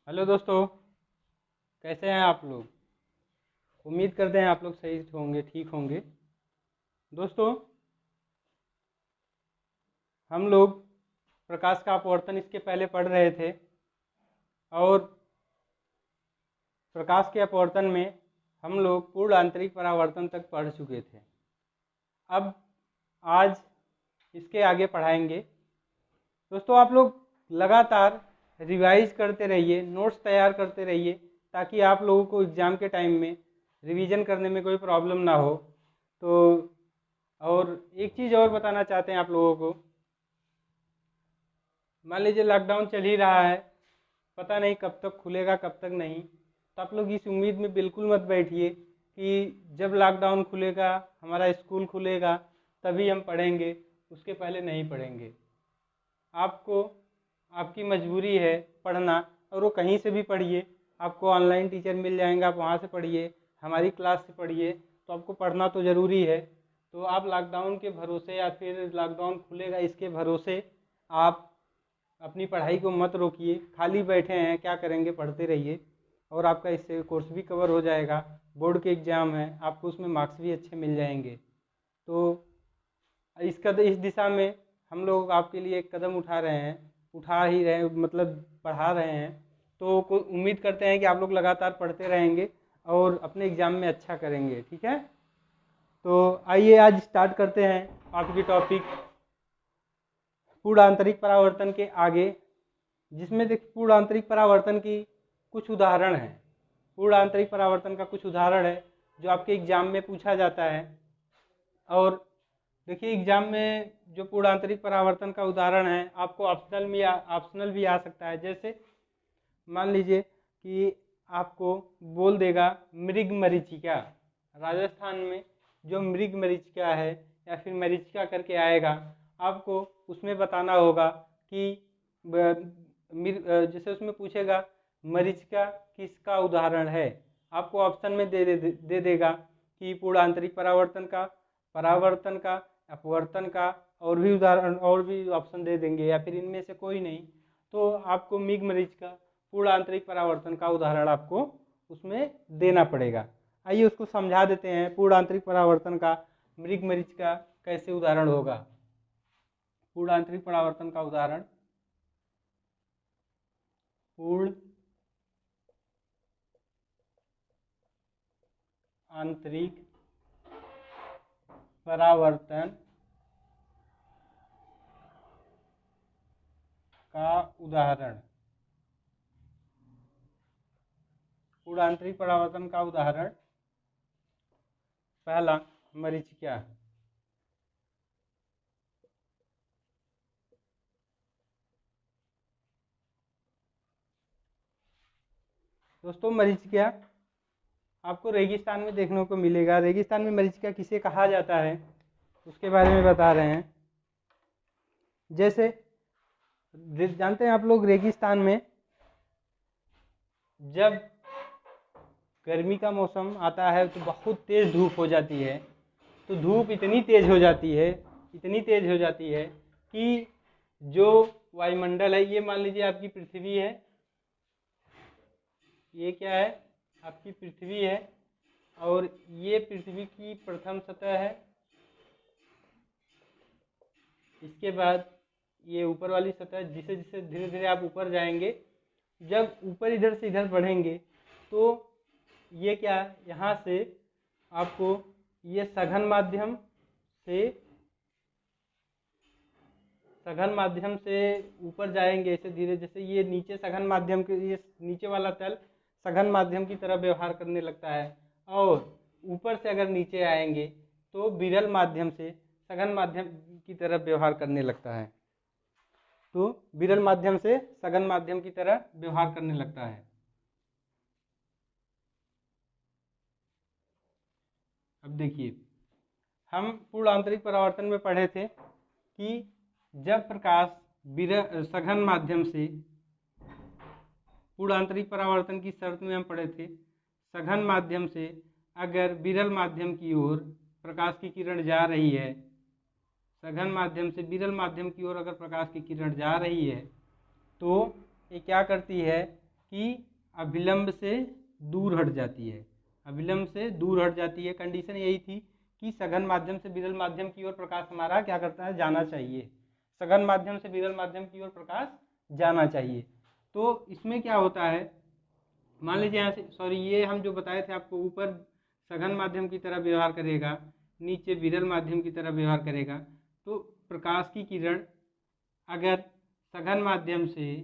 Hello दोस्तों, कैसे हैं आप लोग। उम्मीद करते हैं आप लोग सही होंगे, ठीक होंगे। दोस्तों, हम लोग प्रकाश का अपवर्तन इसके पहले पढ़ रहे थे और प्रकाश के अपवर्तन में हम लोग पूर्ण आंतरिक परावर्तन तक पढ़ चुके थे। अब आज इसके आगे पढ़ाएंगे। दोस्तों, आप लोग लगातार रिवाइज करते रहिए, नोट्स तैयार करते रहिए, ताकि आप लोगों को एग्ज़ाम के टाइम में रिवीजन करने में कोई प्रॉब्लम ना हो। तो और एक चीज़ और बताना चाहते हैं आप लोगों को। मान लीजिए लॉकडाउन चल ही रहा है, पता नहीं कब तक खुलेगा कब तक नहीं, तो आप लोग इस उम्मीद में बिल्कुल मत बैठिए कि जब लॉकडाउन खुलेगा, हमारा स्कूल खुलेगा, तभी हम पढ़ेंगे, उसके पहले नहीं पढ़ेंगे। आपको आपकी मजबूरी है पढ़ना, और वो कहीं से भी पढ़िए। आपको ऑनलाइन टीचर मिल जाएंगे, आप वहाँ से पढ़िए, हमारी क्लास से पढ़िए। तो आपको पढ़ना तो ज़रूरी है। तो आप लॉकडाउन के भरोसे या फिर लॉकडाउन खुलेगा इसके भरोसे आप अपनी पढ़ाई को मत रोकिए। खाली बैठे हैं, क्या करेंगे, पढ़ते रहिए और आपका इससे कोर्स भी कवर हो जाएगा। बोर्ड के एग्ज़ाम है, आपको उसमें मार्क्स भी अच्छे मिल जाएंगे। तो इस दिशा में हम लोग आपके लिए एक कदम उठा रहे हैं, उठा ही रहे हैं, मतलब पढ़ा रहे हैं। तो उम्मीद करते हैं कि आप लोग लगातार पढ़ते रहेंगे और अपने एग्ज़ाम में अच्छा करेंगे। ठीक है, तो आइए आज स्टार्ट करते हैं आपकी टॉपिक पूर्ण आंतरिक परावर्तन के आगे, जिसमें देखिए पूर्ण आंतरिक परावर्तन की कुछ उदाहरण हैं। पूर्ण आंतरिक परावर्तन का कुछ उदाहरण है जो आपके एग्जाम में पूछा जाता है। और देखिए एग्जाम में जो पूर्ण आंतरिक परावर्तन का उदाहरण है, आपको ऑप्शनल भी आ सकता है। जैसे मान लीजिए कि आपको बोल देगा मृग मरीचिका। राजस्थान में जो मृग मरीचिका है या फिर मरीचिका करके आएगा, आपको उसमें बताना होगा कि जैसे उसमें पूछेगा मरीचिका किसका उदाहरण है। आपको ऑप्शन में दे देगा कि पूर्ण आंतरिक परावर्तन का, अपवर्तन का, और भी उदाहरण और भी ऑप्शन दे देंगे, या फिर इनमें से कोई नहीं। तो आपको मृग मरीचिका पूर्ण आंतरिक परावर्तन का उदाहरण आपको उसमें देना पड़ेगा। आइए उसको समझा देते हैं। पूर्ण आंतरिक परावर्तन का मृग मरीचिका कैसे उदाहरण होगा। पूर्ण आंतरिक परावर्तन का उदाहरण, पूर्ण आंतरिक परावर्तन का उदाहरण। पूर्ण आंतरिक परावर्तन का उदाहरण पहला मरीचिका। दोस्तों, मरीचिका आपको रेगिस्तान में देखने को मिलेगा। रेगिस्तान में मरीचिका किसे कहा जाता है उसके बारे में बता रहे हैं। जैसे जानते हैं आप लोग, रेगिस्तान में जब गर्मी का मौसम आता है तो बहुत तेज धूप हो जाती है। तो धूप इतनी तेज हो जाती है, इतनी तेज हो जाती है कि जो वायुमंडल है, ये मान लीजिए आपकी पृथ्वी है, ये क्या है, आपकी पृथ्वी है, और ये पृथ्वी की प्रथम सतह है। इसके बाद ये ऊपर वाली सतह, जिसे जिसे धीरे धीरे आप ऊपर जाएंगे, जब ऊपर इधर से इधर बढ़ेंगे, तो ये क्या, यहाँ से आपको ये सघन माध्यम से ऊपर जाएंगे ऐसे धीरे। जैसे ये नीचे सघन माध्यम के, ये नीचे वाला तल सघन माध्यम की तरह व्यवहार करने लगता है, और ऊपर से अगर नीचे आएंगे तो विरल माध्यम से सघन माध्यम की तरह व्यवहार करने लगता है। तो विरल माध्यम से सघन माध्यम की तरह व्यवहार करने लगता है। अब देखिए, हम पूर्ण आंतरिक परावर्तन में पढ़े थे कि जब प्रकाश सघन माध्यम से, पूर्ण आंतरिक परावर्तन की शर्त में हम पढ़े थे, सघन माध्यम से अगर विरल माध्यम की ओर प्रकाश की किरण जा रही है, सघन माध्यम से विरल माध्यम की ओर अगर प्रकाश की किरण जा रही है, तो ये क्या करती है, कि अभिलंब से दूर हट जाती है, अभिलंब से दूर हट जाती है। कंडीशन यही थी कि सघन माध्यम से विरल माध्यम की ओर प्रकाश हमारा क्या करता है, जाना चाहिए। सघन माध्यम से विरल माध्यम की ओर प्रकाश जाना चाहिए। तो इसमें क्या होता है, मान लीजिए यहाँ से, सॉरी, ये हम जो बताए थे आपको, ऊपर सघन माध्यम की तरह व्यवहार करेगा, नीचे विरल माध्यम की तरह व्यवहार करेगा। तो प्रकाश की किरण अगर सघन माध्यम से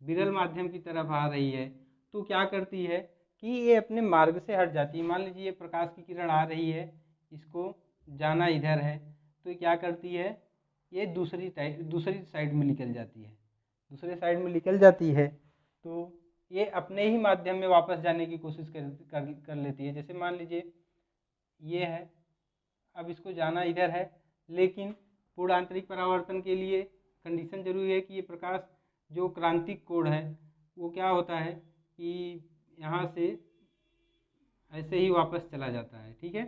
विरल माध्यम की तरफ आ रही है तो क्या करती है कि ये अपने मार्ग से हट जाती है। मान लीजिए ये प्रकाश की किरण आ रही है, इसको जाना इधर है, तो ये क्या करती है, ये दूसरी साइड में निकल जाती है, दूसरे साइड में निकल जाती है। तो ये अपने ही माध्यम में वापस जाने की कोशिश कर लेती है। जैसे मान लीजिए ये है, अब इसको जाना इधर है, लेकिन पूर्ण आंतरिक परावर्तन के लिए कंडीशन जरूरी है कि ये प्रकाश जो क्रांतिक कोण है वो क्या होता है कि यहाँ से ऐसे ही वापस चला जाता है। ठीक है,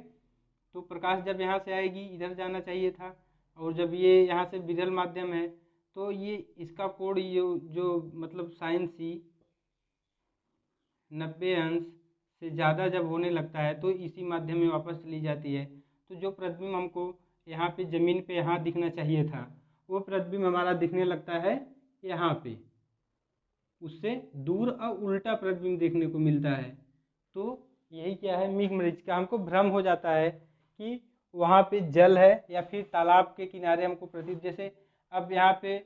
तो प्रकाश जब यहाँ से आएगी इधर जाना चाहिए था, और जब ये यहाँ से विरल माध्यम है तो ये इसका कोण जो मतलब साइन सी 90 अंश से ज़्यादा जब होने लगता है तो इसी माध्यम में वापस चली जाती है। तो जो प्रतिबिंब हमको यहाँ पे ज़मीन पे यहाँ दिखना चाहिए था, वो प्रतिबिंब हमारा दिखने लगता है यहाँ पे, उससे दूर और उल्टा प्रतिबिंब देखने को मिलता है। तो यही क्या है, मेघमरीचिका। हमको भ्रम हो जाता है कि वहाँ पे जल है या फिर तालाब के किनारे हमको प्रतीत, जैसे अब यहाँ पे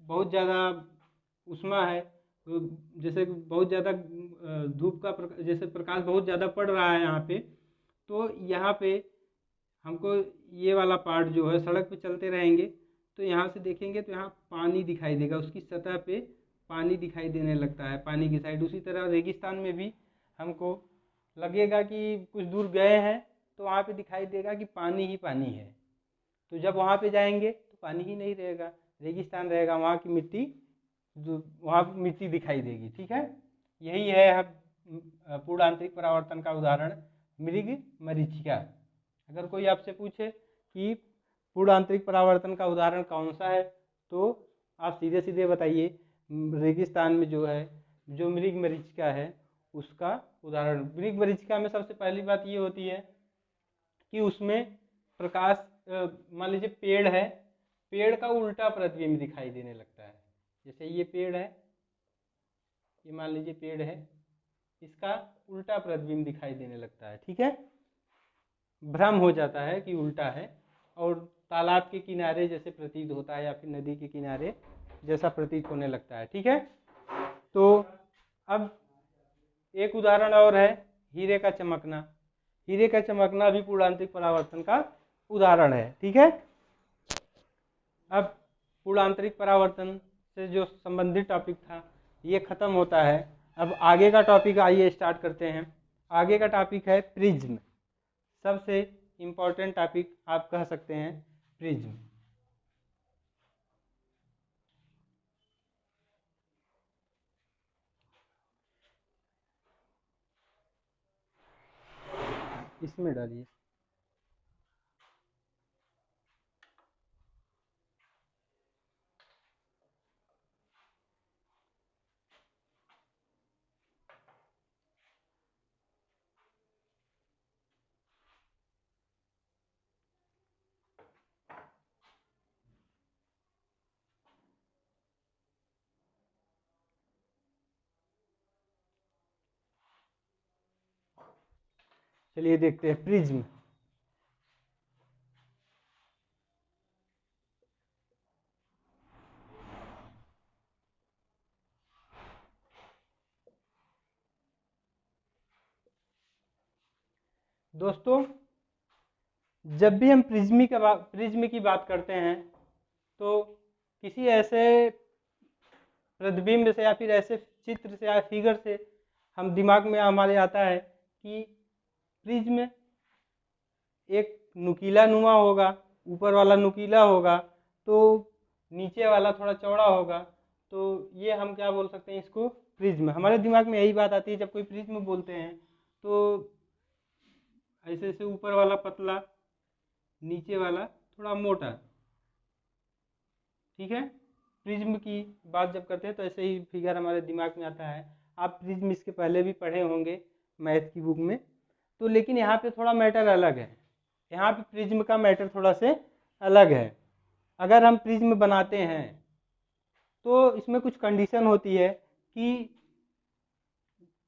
बहुत ज़्यादा उष्मा है, जैसे बहुत ज़्यादा धूप का जैसे प्रकाश बहुत ज़्यादा पड़ रहा है यहाँ पे, तो यहाँ पे हमको ये वाला पार्ट जो है, सड़क पे चलते रहेंगे तो यहाँ से देखेंगे तो यहाँ पानी दिखाई देगा, उसकी सतह पे पानी दिखाई देने लगता है, पानी की साइड। उसी तरह रेगिस्तान में भी हमको लगेगा कि कुछ दूर गए हैं तो वहाँ पे दिखाई देगा कि पानी ही पानी है। तो जब वहाँ पे जाएंगे तो पानी ही नहीं रहेगा, रेगिस्तान रहेगा, वहाँ की मिट्टी, जो वहाँ मिट्टी दिखाई देगी। ठीक है, यही है पूर्ण आंतरिक परावर्तन का उदाहरण मृग मरीचिका। अगर कोई आपसे पूछे कि पूर्ण आंतरिक परावर्तन का उदाहरण कौन सा है, तो आप सीधे सीधे बताइए, रेगिस्तान में जो है, जो मृग मरीचिका है उसका उदाहरण। मृग मरीचिका में सबसे पहली बात ये होती है कि उसमें प्रकाश, मान लीजिए पेड़ है, पेड़ का उल्टा प्रतिबिंब दिखाई देने लगता है। जैसे ये पेड़ है, ये मान लीजिए पेड़ है, इसका उल्टा प्रतिबिंब दिखाई देने लगता है। ठीक है, भ्रम हो जाता है कि उल्टा है, और तालाब के किनारे जैसे प्रतीत होता है या फिर नदी के किनारे जैसा प्रतीत होने लगता है। ठीक है, तो अब एक उदाहरण और है, हीरे का चमकना। हीरे का चमकना भी पूर्ण आंतरिक परावर्तन का उदाहरण है। ठीक है, अब पूर्ण आंतरिक परावर्तन से जो संबंधित टॉपिक था ये खत्म होता है। अब आगे का टॉपिक आइए स्टार्ट करते हैं। आगे का टॉपिक है प्रिज्म। सबसे इम्पोर्टेंट टॉपिक आप कह सकते हैं प्रिज्म। इसमें डालिए। चलिए देखते हैं प्रिज्म। दोस्तों, जब भी हम प्रिज्म की बात करते हैं तो किसी ऐसे प्रतिबिंब से या फिर ऐसे चित्र से या फिगर से हम दिमाग में हमारे आता है कि प्रिज्म एक नुकीला नुमा होगा, ऊपर वाला नुकीला होगा तो नीचे वाला थोड़ा चौड़ा होगा, तो ये हम क्या बोल सकते हैं, इसको प्रिज्म। हमारे दिमाग में यही बात आती है जब कोई प्रिज्म बोलते हैं, तो ऐसे ऐसे ऊपर वाला पतला, नीचे वाला थोड़ा मोटा। ठीक है, प्रिज्म की बात जब करते हैं तो ऐसे ही फिगर हमारे दिमाग में आता है। आप प्रिज्म इसके पहले भी पढ़े होंगे मैथ की बुक में। तो लेकिन यहाँ पे थोड़ा मैटर अलग है, यहाँ पे प्रिज्म का मैटर थोड़ा से अलग है। अगर हम प्रिज्म बनाते हैं तो इसमें कुछ कंडीशन होती है कि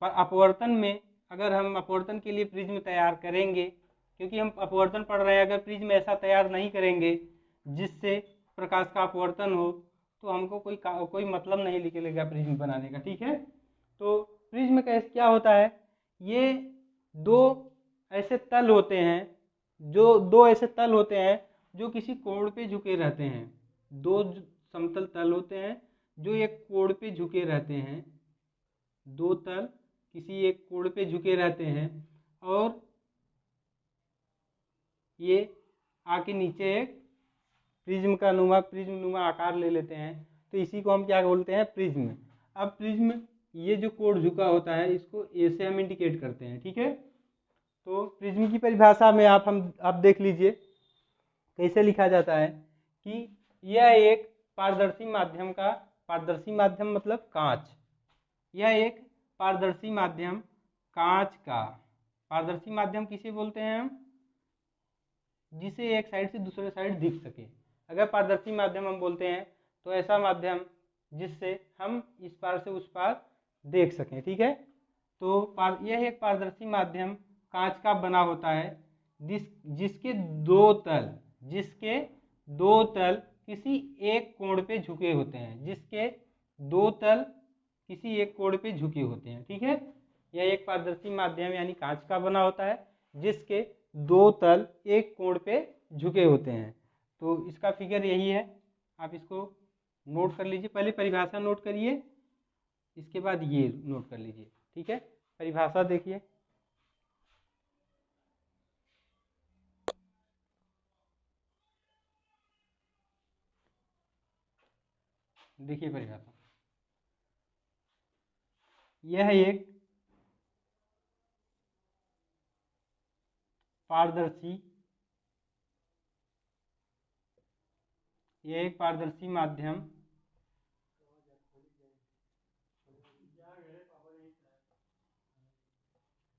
अपवर्तन में, अगर हम अपवर्तन के लिए प्रिज्म तैयार करेंगे, क्योंकि हम अपवर्तन पढ़ रहे हैं, अगर प्रिज्म ऐसा तैयार नहीं करेंगे जिससे प्रकाश का अपवर्तन हो तो हमको कोई मतलब नहीं निकलेगा प्रिज्म बनाने का। ठीक है, तो प्रिज्म कैसे क्या होता है, ये दो ऐसे तल होते हैं, दो ऐसे तल होते हैं जो किसी कोण पे झुके रहते हैं। दो समतल तल होते हैं जो एक कोण पे झुके रहते हैं, दो तल किसी एक कोण पे झुके रहते हैं और ये आके नीचे एक प्रिज्म नुमा आकार ले लेते हैं, तो इसी को हम क्या बोलते हैं, प्रिज्म। अब प्रिज्म ये जो कोण झुका होता है इसको ए से हम इंडिकेट करते हैं। ठीक है, तो प्रिज्म की परिभाषा में आप देख लीजिए कैसे लिखा जाता है कि यह एक पारदर्शी माध्यम का, पारदर्शी माध्यम मतलब कांच, यह एक पारदर्शी माध्यम कांच का, पारदर्शी माध्यम किसे बोलते हैं हम, जिसे एक साइड से दूसरे साइड दिख सके। अगर पारदर्शी माध्यम हम बोलते हैं तो ऐसा माध्यम जिससे हम इस पार से उस पार देख सकें। ठीक है, तो यह एक पारदर्शी माध्यम कांच का बना होता है जिसके दो तल किसी एक कोण पे झुके होते हैं, जिसके दो तल किसी एक कोण पे झुके होते हैं। ठीक है, यह एक पारदर्शी माध्यम यानी कांच का बना होता है जिसके दो तल एक कोण पे झुके होते हैं। तो इसका फिगर यही है, आप इसको नोट कर लीजिए, पहले परिभाषा नोट करिए, इसके बाद ये नोट कर लीजिए। ठीक है, परिभाषा देखिए, देखिए परिभाषा, यह एक पारदर्शी माध्यम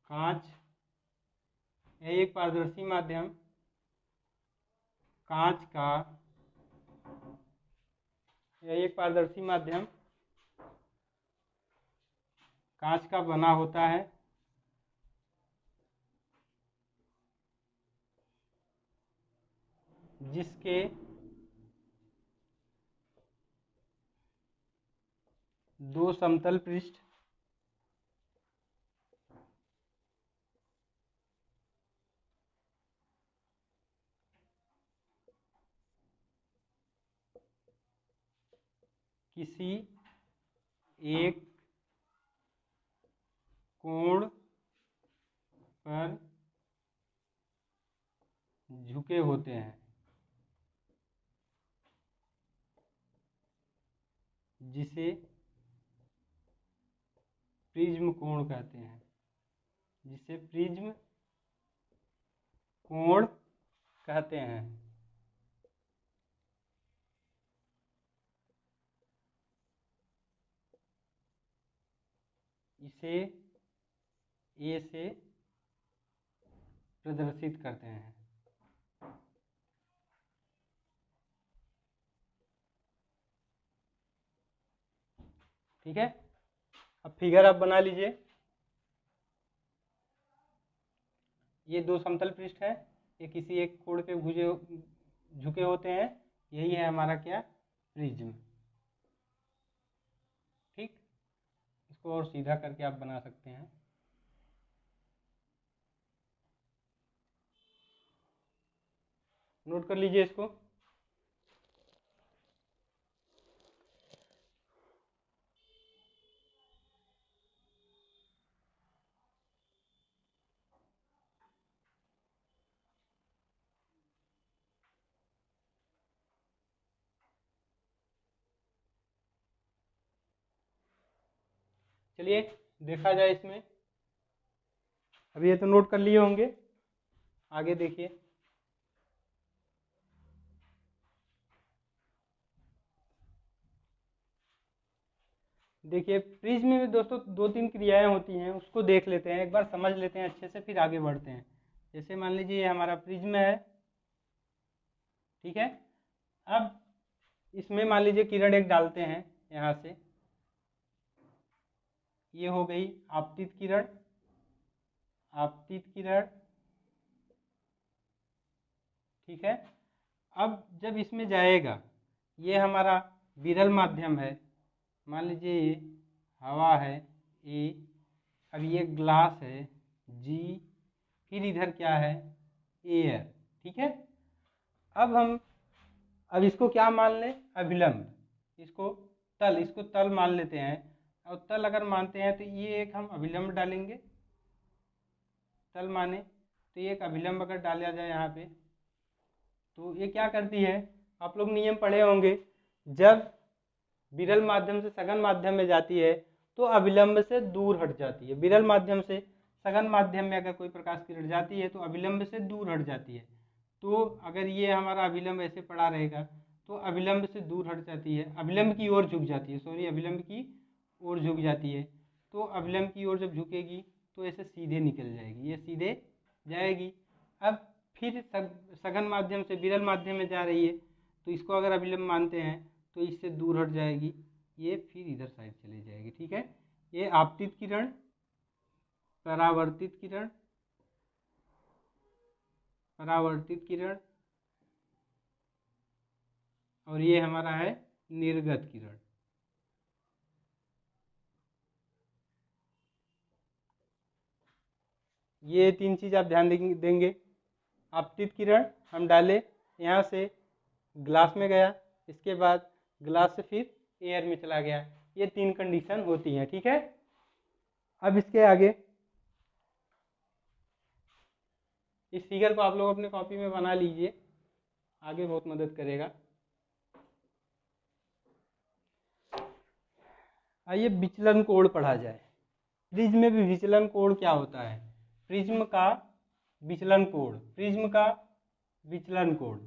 कांच, यह एक पारदर्शी माध्यम कांच का, यह एक पारदर्शी माध्यम कांच का बना होता है जिसके दो समतल पृष्ठ किसी एक कोण पर झुके होते हैं, जिसे प्रिज्म कोण कहते हैं, जिसे प्रिज्म कोण कहते हैं। इसे ए से प्रदर्शित करते हैं। ठीक है, अब फिगर आप बना लीजिए, ये दो समतल पृष्ठ है, ये किसी एक कोण पे झुके होते हैं, यही है हमारा क्या, प्रिज्म। ठीक, इसको और सीधा करके आप बना सकते हैं। नोट कर लीजिए इसको, चलिए देखा जाए इसमें। अभी ये तो नोट कर लिए होंगे, आगे देखिए, देखिए प्रिज्म में दोस्तों दो तीन क्रियाएं होती हैं, उसको देख लेते हैं, एक बार समझ लेते हैं अच्छे से, फिर आगे बढ़ते हैं। जैसे मान लीजिए ये हमारा प्रिज्म है, ठीक है। अब इसमें मान लीजिए किरण एक डालते हैं यहाँ से, ये हो गई आपतित किरण, आपतित किरण, ठीक है। अब जब इसमें जाएगा, ये हमारा विरल माध्यम है, मान लीजिए ये हवा है ए, अब ये ग्लास है जी, फिर इधर क्या है एयर, ठीक है। अब इसको क्या मान लें, अभिलंब, इसको तल, इसको तल मान लेते हैं। और तल अगर मानते हैं तो ये एक हम अभिलंब डालेंगे, तल माने तो ये एक अभिलंब अगर डाला जाए यहाँ पे, तो ये क्या करती है, आप लोग नियम पढ़े होंगे, जब विरल माध्यम से सघन माध्यम में जाती है तो अभिलंब से दूर हट जाती है। विरल माध्यम से सघन माध्यम में अगर कोई प्रकाश किरण जाती है तो अभिलंब से दूर हट जाती है। तो अगर ये हमारा अभिलंब ऐसे पड़ा रहेगा तो अभिलंब से दूर हट जाती है, अभिलंब की ओर झुक जाती है, सॉरी अभिलंब की ओर झुक जाती है। तो अभिलंब की ओर जब झुकेगी तो ऐसे सीधे निकल जाएगी, ये सीधे जाएगी। अब फिर सघन माध्यम से विरल माध्यम में जा रही है, तो इसको अगर अभिलंब मानते हैं तो इससे दूर हट जाएगी, ये फिर इधर साइड चली जाएगी, ठीक है। ये आपतित किरण, परावर्तित किरण, परावर्तित किरण, और ये हमारा है निर्गत किरण। ये तीन चीज आप ध्यान देंगे। आपतित किरण हम डाले यहाँ से ग्लास में गया, इसके बाद ग्लास से फिर एयर में चला गया, ये तीन कंडीशन होती हैं, ठीक है। अब इसके आगे इस फिगर को आप लोग अपने कॉपी में बना लीजिए, आगे बहुत मदद करेगा। आइए विचलन कोण पढ़ा जाए। प्रिज्म में भी विचलन कोण क्या होता है, प्रिज्म का विचलन कोण, प्रिज्म का विचलन कोण,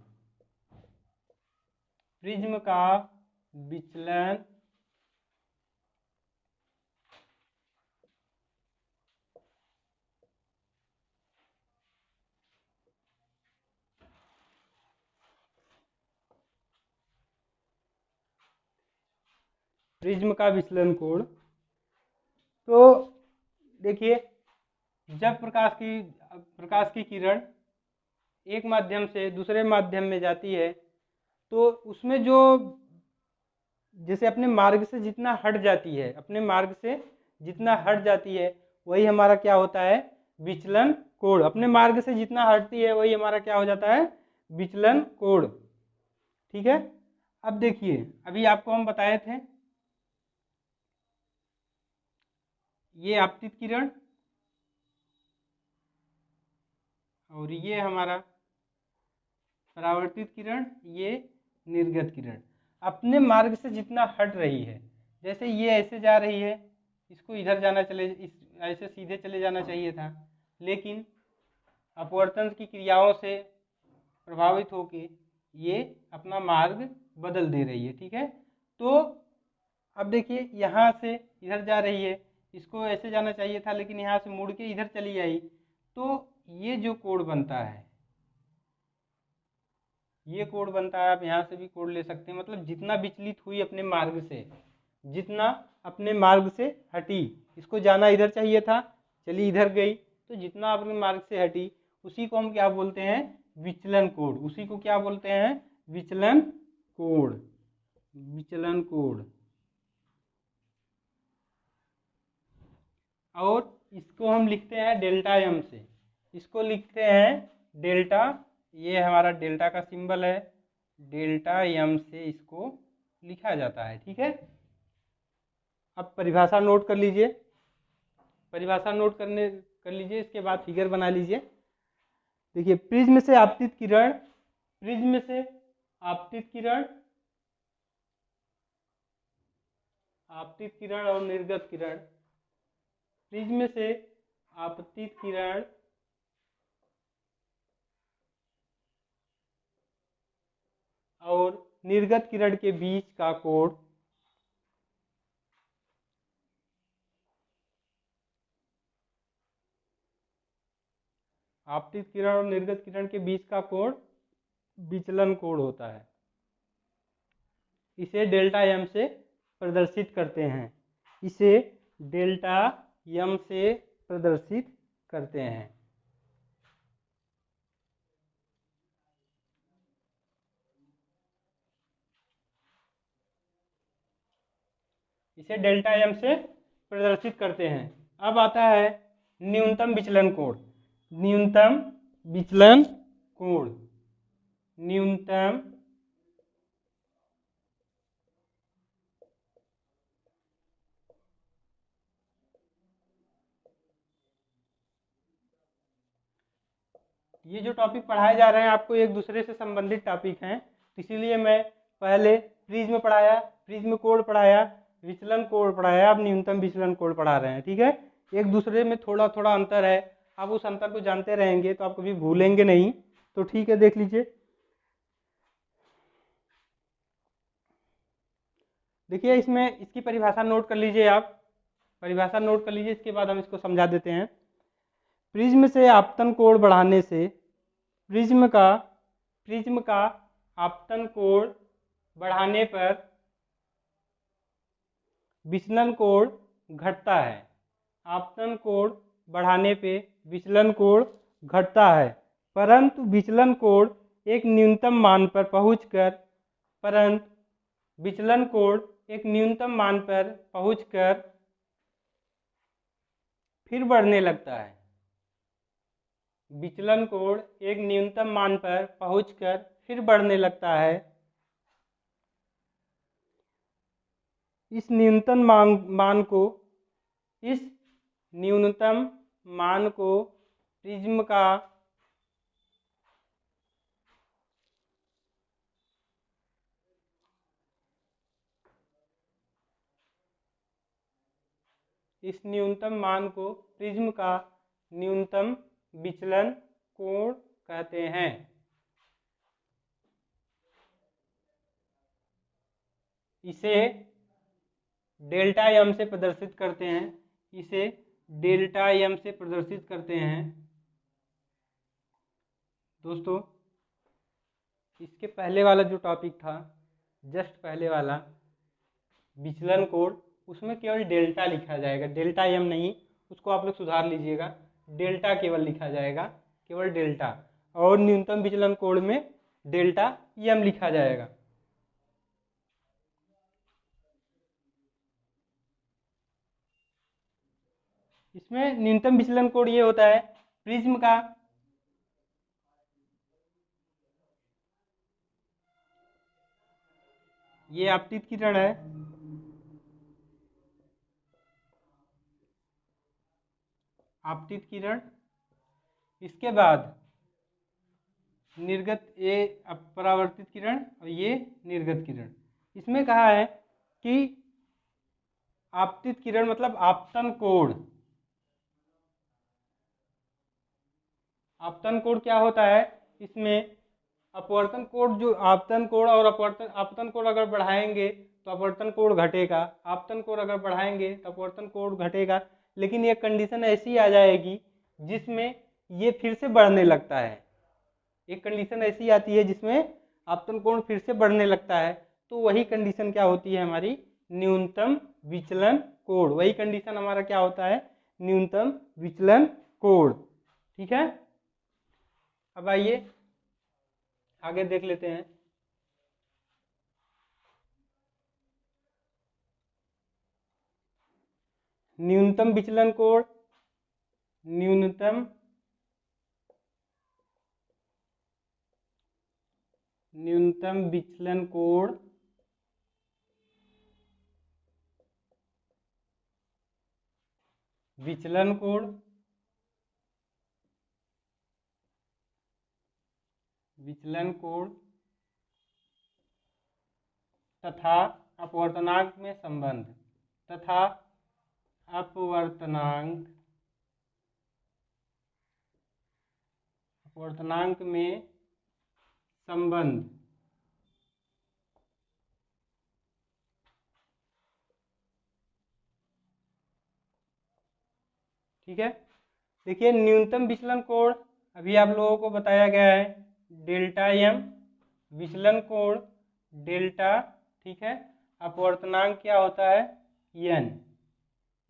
प्रिज्म का विचलन प्रिज्म का विचलन कोण। तो देखिए जब प्रकाश की किरण एक माध्यम से दूसरे माध्यम में जाती है तो उसमें जो, जैसे अपने मार्ग से जितना हट जाती है, अपने मार्ग से जितना हट जाती है वही हमारा क्या होता है, विचलन कोण। अपने मार्ग से जितना हटती है वही हमारा क्या हो जाता है, विचलन कोण, ठीक है। अब देखिए अभी आपको हम बताए थे, ये आपतित किरण और ये हमारा परावर्तित किरण, ये निर्गत किरण अपने मार्ग से जितना हट रही है, जैसे ये ऐसे जा रही है, इसको इधर जाना ऐसे सीधे चले जाना चाहिए था, लेकिन अपवर्तन की क्रियाओं से प्रभावित होके ये अपना मार्ग बदल दे रही है, ठीक है। तो अब देखिए यहाँ से इधर जा रही है, इसको ऐसे जाना चाहिए था लेकिन यहाँ से मुड़ के इधर चली आई, तो ये जो कोण बनता है, ये कोण बनता है, आप यहाँ से भी कोण ले सकते हैं, मतलब जितना विचलित हुई अपने मार्ग से, जितना अपने मार्ग से हटी, इसको जाना इधर चाहिए था, चली इधर गई, तो जितना अपने मार्ग से हटी उसी को हम क्या बोलते हैं, विचलन कोण। उसी को क्या बोलते हैं, विचलन कोण, विचलन कोण। और इसको हम लिखते हैं डेल्टा एम से, इसको लिखते हैं डेल्टा, ये हमारा डेल्टा का सिंबल है, डेल्टा एम से इसको लिखा जाता है, ठीक है। अब परिभाषा नोट कर लीजिए, परिभाषा नोट कर लीजिए, इसके बाद फिगर बना लीजिए। देखिए प्रिज्म से आपतित किरण, प्रिज्म से आपतित किरण, आपतित किरण और निर्गत किरण, प्रिज्म से आपतित किरण और निर्गत किरण के बीच का कोण, आपतित किरण और निर्गत किरण के बीच का कोण विचलन कोण होता है। इसे डेल्टा एम से प्रदर्शित करते हैं। इसे डेल्टा एम से प्रदर्शित करते हैं। इसे डेल्टा एम से प्रदर्शित करते हैं। अब आता है न्यूनतम विचलन कोण। न्यूनतम विचलन कोण, न्यूनतम ये जो टॉपिक पढ़ाए जा रहे हैं आपको एक दूसरे से संबंधित टॉपिक हैं, तो इसीलिए मैं पहले प्रिज्म पढ़ाया, प्रिज्म कोण पढ़ाया, विचलन कोण पढ़ाया, अब न्यूनतम विचलन कोण पढ़ा रहे हैं। ठीक है, एक दूसरे में थोड़ा थोड़ा अंतर है, आप उस अंतर को जानते रहेंगे तो आप कभी भूलेंगे नहीं। तो ठीक है, देख लीजिए। देखिए इसमें इसकी परिभाषा नोट कर लीजिए, आप परिभाषा नोट कर लीजिए, इसके बाद हम इसको समझा देते हैं। प्रिज्म से आपतन कोण बढ़ाने से प्रिज्म का आपतन कोण बढ़ाने पर विचलन कोण घटता है। आपतन कोण बढ़ाने पे विचलन कोण घटता है, परंतु विचलन कोण एक न्यूनतम मान पर पहुंचकर फिर बढ़ने लगता है। विचलन कोण एक न्यूनतम मान पर पहुंचकर फिर बढ़ने लगता है। इस न्यूनतम मान को प्रिज्म का न्यूनतम विचलन कोण कहते हैं। इसे डेल्टा एम से प्रदर्शित करते हैं। इसे डेल्टा एम से प्रदर्शित करते हैं। दोस्तों इसके पहले वाला जो टॉपिक था, जस्ट पहले वाला विचलन कोण, उसमें केवल डेल्टा लिखा जाएगा, डेल्टा एम नहीं, उसको आप लोग सुधार लीजिएगा, डेल्टा केवल लिखा जाएगा, केवल डेल्टा। और न्यूनतम विचलन कोण में डेल्टा एम लिखा जाएगा। इसमें न्यूनतम विचलन कोण ये होता है, प्रिज्म का ये आपतित किरण है, आपतित किरण, इसके बाद निर्गत ये परावर्तित किरण और ये निर्गत किरण। इसमें कहा है कि आपतित किरण मतलब आपतन कोण। आपतन कोण क्या होता है, इसमें अपवर्तन कोण, जो आपतन कोण और आपतन कोण अगर बढ़ाएंगे तो अपवर्तन कोण घटेगा, आपतन कोण अगर बढ़ाएंगे तो अपवर्तन कोण घटेगा। लेकिन ये कंडीशन ऐसी आ जाएगी जिसमें ये फिर से बढ़ने लगता है। एक कंडीशन ऐसी आती है जिसमें आपतन कोण फिर से बढ़ने लगता है, तो वही कंडीशन क्या होती है हमारी, न्यूनतम विचलन कोण। वही कंडीशन हमारा क्या होता है, न्यूनतम विचलन कोण। ठीक है, अब आइए आगे देख लेते हैं। न्यूनतम विचलन कोण, न्यूनतम विचलन कोण विचलन कोण तथा अपवर्तनांक में संबंध, तथा अपवर्तनांक में संबंध। ठीक है, देखिए न्यूनतम विचलन कोण अभी आप लोगों को बताया गया है डेल्टा एम विचलन कोण डेल्टा, ठीक है। अपवर्तनांक क्या होता है एन।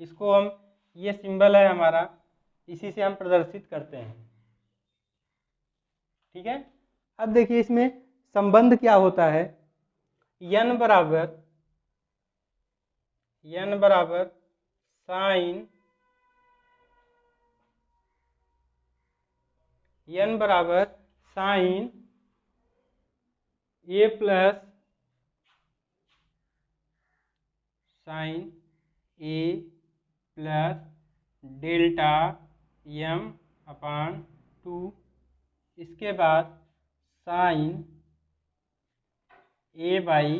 इसको हम, ये सिंबल है हमारा, इसी से हम प्रदर्शित करते हैं, ठीक है। अब देखिए इसमें संबंध क्या होता है, एन बराबर sign A plus sign A plus delta M upon 2, इसके बाद साइन ए बाई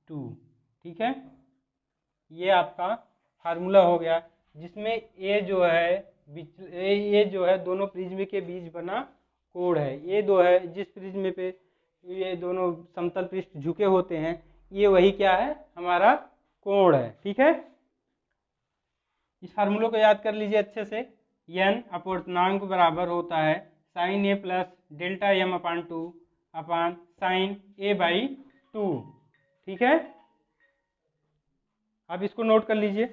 2, ठीक है। ये आपका फार्मूला हो गया, जिसमें ए जो है दोनों प्रिज्म के बीच बना कोण है। ये दो है, जिस प्रिज्म पे ये दोनों समतल पृष्ठ झुके होते हैं, ये वही क्या है हमारा कोण है, ठीक है। इस फार्मूले को याद कर लीजिए अच्छे से। एन अपवर्तनांक बराबर होता है sine A plus delta M upon 2 upon sine A by 2, ठीक है। आप इसको नोट कर लीजिए।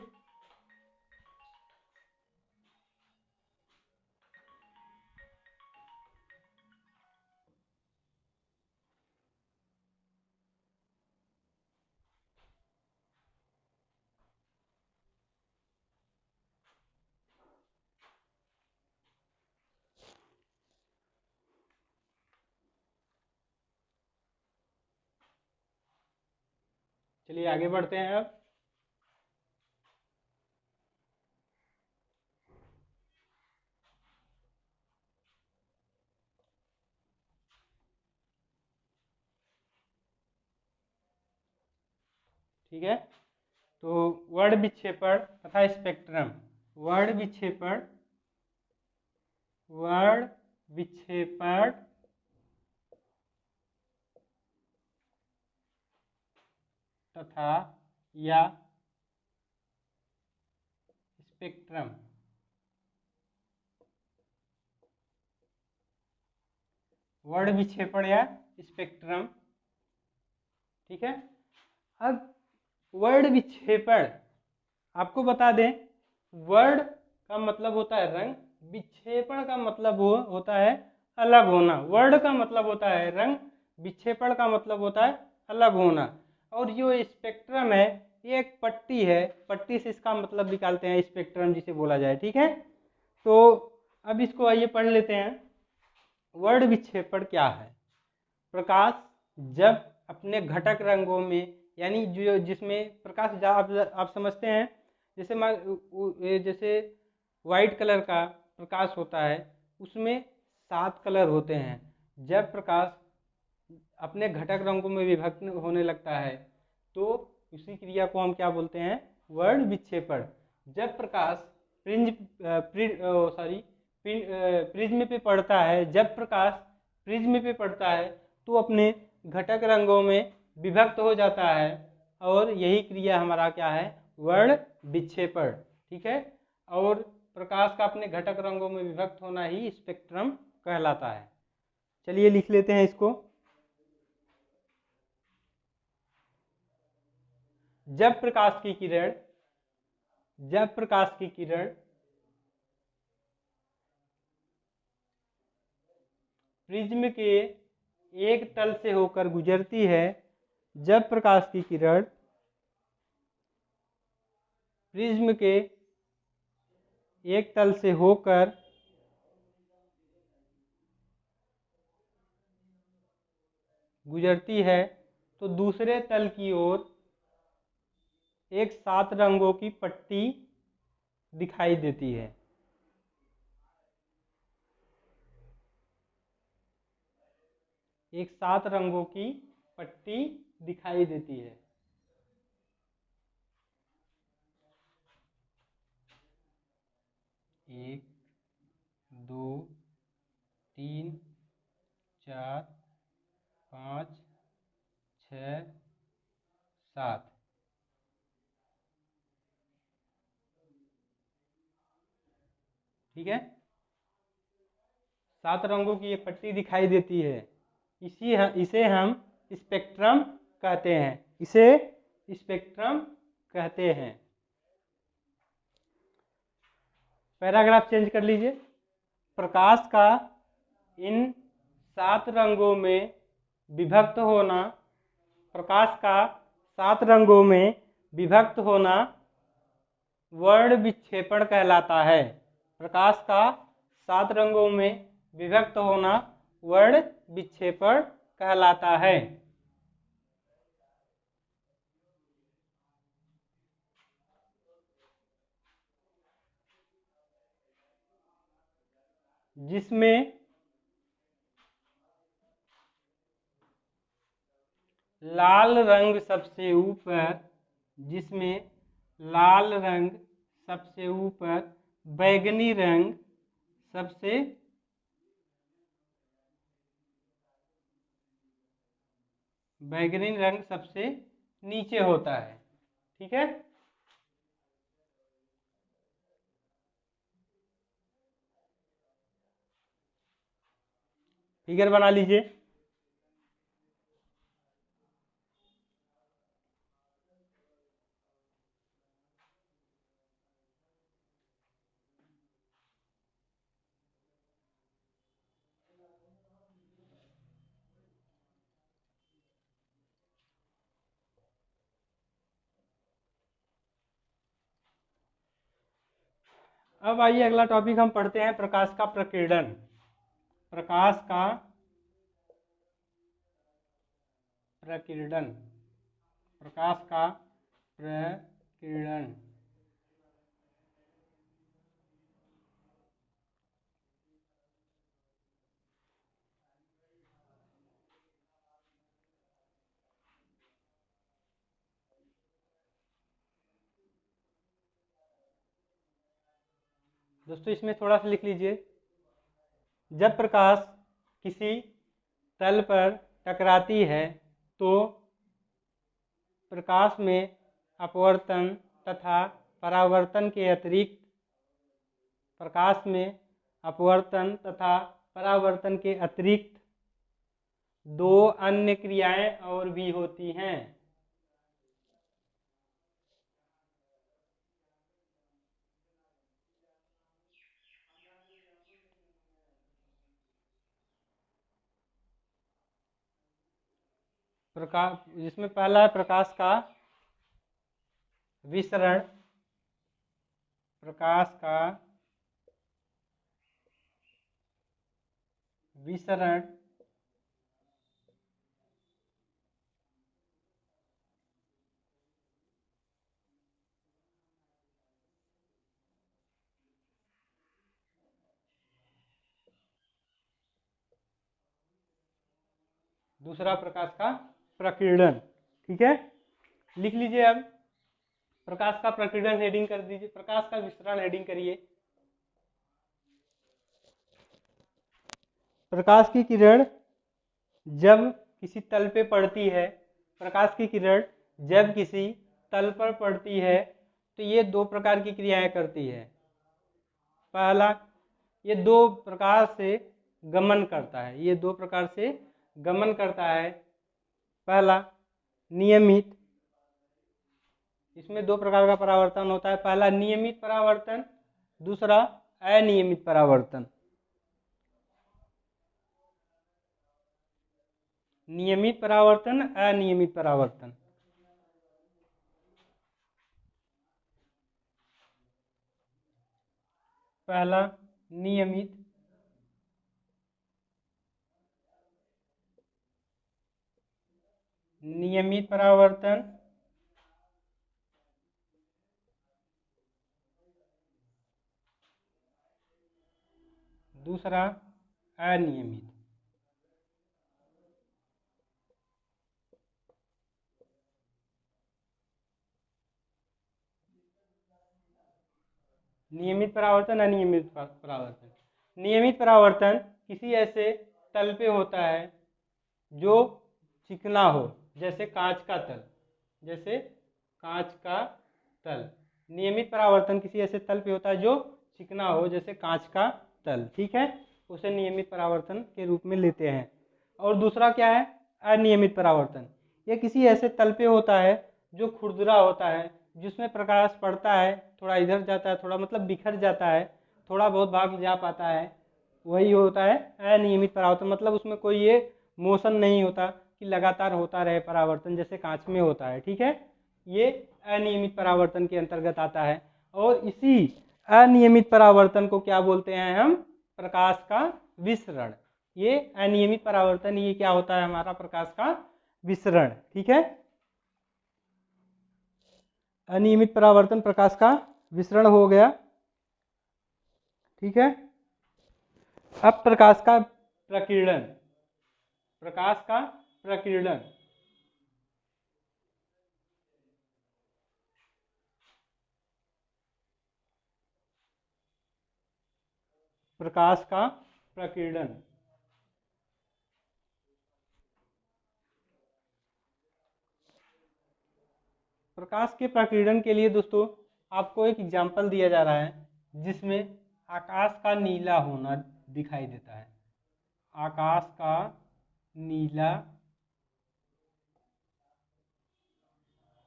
चलिए आगे बढ़ते हैं अब। ठीक है, तो वर्ण विक्षेपण तथा स्पेक्ट्रम। वर्ण विक्षेपण तथा या स्पेक्ट्रम। वर्ण विक्षेपण या स्पेक्ट्रम, ठीक है। अब वर्ण विक्षेपण आपको बता दें, वर्ण का मतलब होता है रंग, विक्षेपण का मतलब होता है अलग होना। वर्ण का मतलब होता है रंग, विक्षेपण का मतलब होता है अलग होना। और जो स्पेक्ट्रम है ये एक पट्टी है, पट्टी से इसका मतलब निकालते हैं स्पेक्ट्रम जिसे बोला जाए, ठीक है। तो अब इसको आइए पढ़ लेते हैं। वर्ण विक्षेपण क्या है? प्रकाश जब अपने घटक रंगों में, यानी जो जिसमें प्रकाश आप समझते हैं, जैसे वाइट कलर का प्रकाश होता है, उसमें 7 कलर होते हैं। जब प्रकाश अपने घटक रंगों में विभक्त होने लगता है तो उसी क्रिया को हम क्या बोलते हैं? वर्ण विक्षेपण। जब प्रकाश प्रिज्म पे पड़ता है, जब प्रकाश प्रिज्म पे पड़ता है तो अपने घटक रंगों में विभक्त हो जाता है, और यही क्रिया हमारा क्या है? वर्ण विक्षेपण, ठीक है। और प्रकाश का अपने घटक रंगों में विभक्त होना ही स्पेक्ट्रम कहलाता है। चलिए लिख लेते हैं इसको। जब प्रकाश की किरण प्रिज्म के एक तल से होकर गुजरती है, जब प्रकाश की किरण प्रिज्म के एक तल से होकर गुजरती है तो दूसरे तल की ओर एक 7 रंगों की पट्टी दिखाई देती है। एक 7 रंगों की पट्टी दिखाई देती है। एक, दो, तीन, 4, 5, 6, 7, ठीक है। 7 रंगों की एक पट्टी दिखाई देती है, इसे हम स्पेक्ट्रम कहते हैं, इसे स्पेक्ट्रम कहते हैं। पैराग्राफ चेंज कर लीजिए। प्रकाश का इन 7 रंगों में विभक्त होना, प्रकाश का 7 रंगों में विभक्त होना वर्ण विक्षेपण कहलाता है। प्रकाश का 7 रंगों में विभक्त होना वर्ण विक्षेपण कहलाता है। जिसमें लाल रंग सबसे ऊपर, जिसमें लाल रंग सबसे ऊपर, बैंगनी रंग सबसे नीचे होता है। ठीक है, फिगर बना लीजिए। अब आइए अगला टॉपिक हम पढ़ते हैं, प्रकाश का प्रकीर्णन। प्रकाश का प्रकीर्णन, प्रकाश का प्रकीर्णन। दोस्तों इसमें थोड़ा सा लिख लीजिए। जब प्रकाश किसी तल पर टकराती है तो प्रकाश में अपवर्तन तथा परावर्तन के अतिरिक्त, प्रकाश में अपवर्तन तथा परावर्तन के अतिरिक्त 2 अन्य क्रियाएं और भी होती हैं। प्रकाश, जिसमें पहला है प्रकाश का विसरण, प्रकाश का विसरण, दूसरा प्रकाश का प्रकीर्णन। ठीक है, लिख लीजिए। अब प्रकाश का प्रकीर्णन हेडिंग कर दीजिए, प्रकाश का विसरण हेडिंग करिए। प्रकाश की किरण जब किसी तल पे पड़ती है, प्रकाश की किरण जब किसी तल पर पड़ती है तो ये 2 प्रकार की क्रियाएं करती है। पहला, ये 2 प्रकार से गमन करता है, ये 2 प्रकार से गमन करता है। पहला नियमित, इसमें 2 प्रकार का परावर्तन होता है। पहला नियमित परावर्तन, दूसरा अनियमित परावर्तन। नियमित परावर्तन, अनियमित परावर्तन। पहला नियमित, नियमित परावर्तन, दूसरा अनियमित। नियमित परावर्तन, अनियमित परावर्तन। नियमित परावर्तन किसी ऐसे तल पे होता है जो चिकना हो, जैसे कांच का तल, जैसे कांच का तल। नियमित परावर्तन किसी ऐसे तल पे होता है जो चिकना हो, जैसे कांच का तल। ठीक है, उसे नियमित परावर्तन के रूप में लेते हैं। और दूसरा क्या है, अनियमित परावर्तन। यह किसी ऐसे तल पे होता है जो खुरदरा होता है, जिसमें प्रकाश पड़ता है, थोड़ा इधर जाता है, थोड़ा मतलब बिखर जाता है, थोड़ा बहुत भाग जा पाता है, वही होता है अनियमित परावर्तन। मतलब उसमें कोई ये मोशन नहीं होता कि लगातार होता रहे परावर्तन, जैसे कांच में होता है। ठीक है, ये अनियमित परावर्तन के अंतर्गत आता है। और इसी अनियमित परावर्तन को क्या बोलते हैं हम, प्रकाश का विसरण। ये अनियमित परावर्तन, ये क्या होता है हमारा, प्रकाश का विसरण। ठीक है, अनियमित परावर्तन प्रकाश का विसरण हो गया। ठीक है, अब प्रकाश का प्रकीर्णन। प्रकाश का प्रकीर्णन, प्रकाश का प्रकीर्णन। प्रकाश के प्रकीर्णन के लिए दोस्तों आपको एक एग्जाम्पल दिया जा रहा है, जिसमें आकाश का नीला होना दिखाई देता है। आकाश का नीला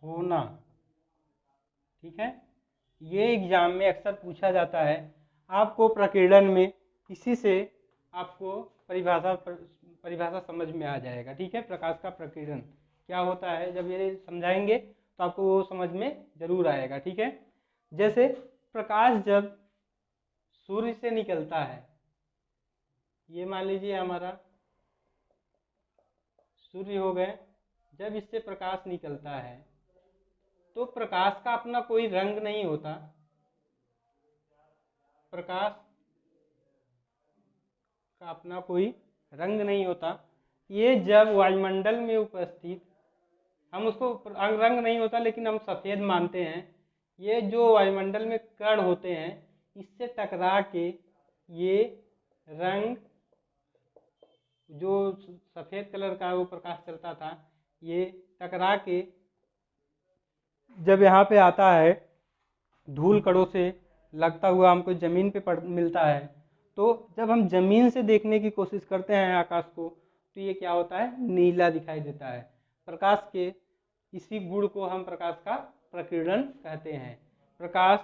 होना। ठीक है, ये एग्जाम में अक्सर पूछा जाता है। आपको प्रकीर्णन में इसी से आपको परिभाषा समझ में आ जाएगा। ठीक है, प्रकाश का प्रकीर्णन क्या होता है, जब ये समझाएंगे तो आपको वो समझ में जरूर आएगा। ठीक है, जैसे प्रकाश जब सूर्य से निकलता है, ये मान लीजिए हमारा सूर्य हो गए, जब इससे प्रकाश निकलता है तो प्रकाश का अपना कोई रंग नहीं होता। प्रकाश का अपना कोई रंग नहीं होता। ये जब वायुमंडल में उपस्थित, हम उसको रंग नहीं होता लेकिन हम सफ़ेद मानते हैं। ये जो वायुमंडल में कण होते हैं, इससे टकरा के ये रंग, जो सफ़ेद कलर का वो प्रकाश चलता था, ये टकरा के जब यहाँ पे आता है, धूल कणों से लगता हुआ हमको ज़मीन पे मिलता है। तो जब हम ज़मीन से देखने की कोशिश करते हैं आकाश को, तो ये क्या होता है, नीला दिखाई देता है। प्रकाश के इसी गुण को हम प्रकाश का प्रकीर्णन कहते हैं। प्रकाश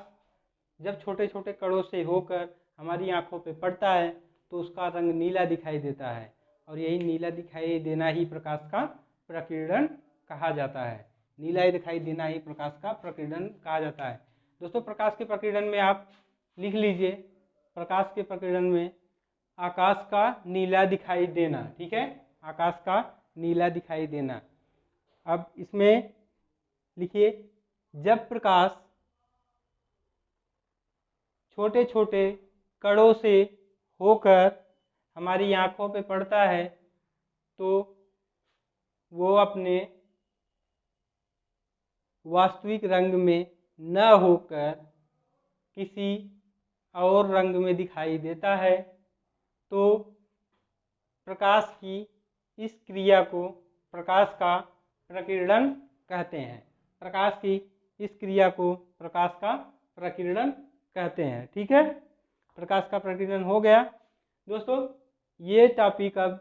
जब छोटे छोटे कणों से होकर हमारी आंखों पे पड़ता है तो उसका रंग नीला दिखाई देता है, और यही नीला दिखाई देना ही प्रकाश का प्रकीर्णन कहा जाता है। नीला दिखाई देना ही प्रकाश का प्रकीर्णन कहा जाता है। दोस्तों, प्रकाश के प्रकीर्णन में आप लिख लीजिए, प्रकाश के प्रकीर्णन में आकाश का नीला दिखाई देना। ठीक है, आकाश का नीला दिखाई देना। अब इसमें लिखिए, जब प्रकाश छोटे छोटे कणों से होकर हमारी आंखों पे पड़ता है तो वो अपने वास्तविक रंग में न होकर किसी और रंग में दिखाई देता है। तो प्रकाश की इस क्रिया को प्रकाश का प्रकीर्णन कहते हैं। प्रकाश की इस क्रिया को प्रकाश का प्रकीर्णन कहते हैं। ठीक है, प्रकाश का प्रकीर्णन हो गया। दोस्तों, ये टॉपिक अब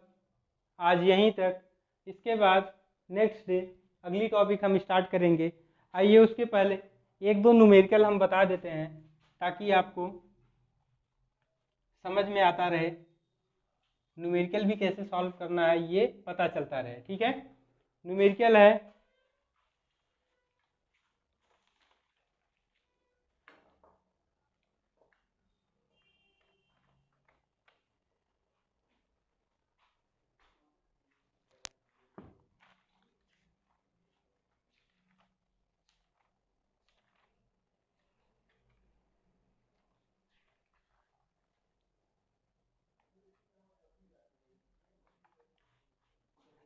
आज यहीं तक। इसके बाद नेक्स्ट डे अगली टॉपिक हम स्टार्ट करेंगे। आइए उसके पहले एक दो न्यूमेरिकल हम बता देते हैं, ताकि आपको समझ में आता रहे, न्यूमेरिकल भी कैसे सॉल्व करना है ये पता चलता रहे। ठीक है, न्यूमेरिकल है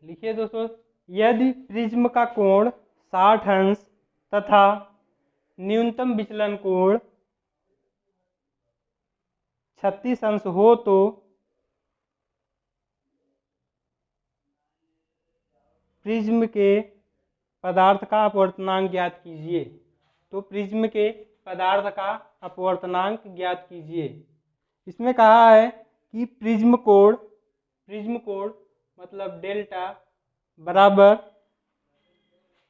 लिखिए दोस्तों, यदि प्रिज्म का कोण 60 अंश तथा न्यूनतम विचलन कोण 36 अंश हो तो प्रिज्म के पदार्थ का अपवर्तनांक ज्ञात कीजिए। तो प्रिज्म के पदार्थ का अपवर्तनांक ज्ञात कीजिए। इसमें कहा है कि प्रिज्म कोण मतलब डेल्टा बराबर,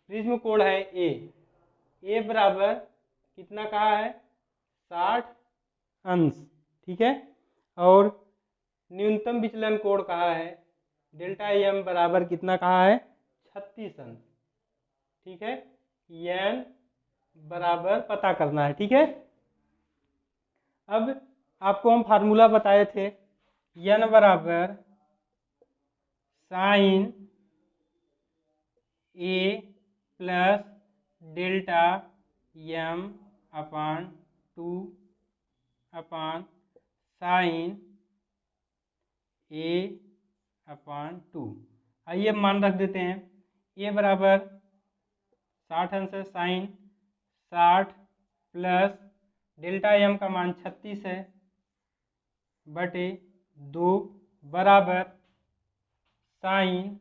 प्रिज्म कोण है ए बराबर कितना कहा है 60 अंश, ठीक है। और न्यूनतम विचलन कोण कहा है डेल्टा एम बराबर कितना कहा है 36 अंश, ठीक है। एन बराबर पता करना है, ठीक है। अब आपको हम फार्मूला बताए थे एन बराबर sign A plus delta M upon 2 upon sine ए अपान 2। आइए मान रख देते हैं ए बराबर 60 अंश है, साइन 60 प्लस डेल्टा एम का मान 36 है बटे 2 बराबर साइन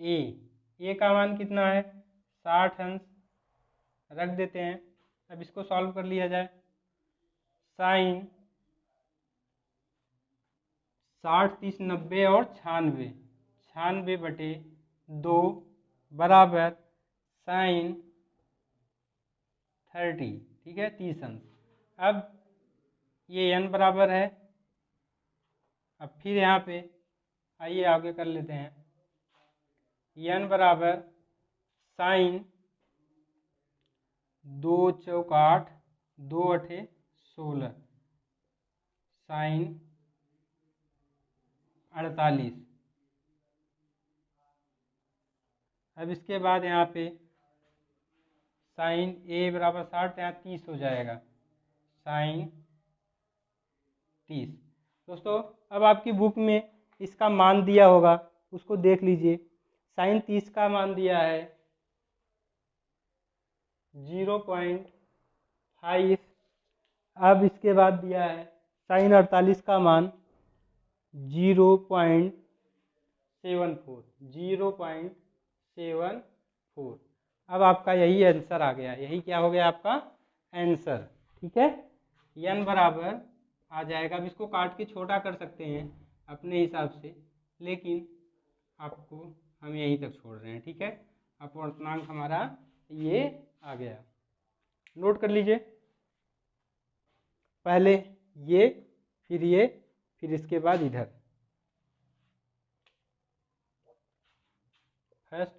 ए का मान कितना है 60 अंश, रख देते हैं। अब इसको सॉल्व कर लिया जाए। साइन 60 30 90 और 96 बटे 2 बराबर साइन 30, ठीक है 30 अंश। अब ये n बराबर है, अब फिर यहाँ पे आइए आगे कर लेते हैं। n बराबर साइन 2 चौक 8 2 अठे 16 साइन 48। अब इसके बाद यहाँ पे साइन ए बराबर 60 यहाँ 30 हो जाएगा साइन 30। दोस्तों अब आपकी बुक में इसका मान दिया होगा, उसको देख लीजिए। साइन 30 का मान दिया है 0.5। अब इसके बाद दिया है साइन 48 का मान 0.74। अब आपका यही आंसर आ गया, यही क्या हो गया आपका आंसर, ठीक है। n बराबर आ जाएगा। अब इसको काट के छोटा कर सकते हैं अपने हिसाब से, लेकिन आपको हम यहीं तक छोड़ रहे हैं, ठीक है। अपवर्तनांक हमारा ये आ गया, नोट कर लीजिए। पहले ये फिर इसके बाद इधर फर्स्ट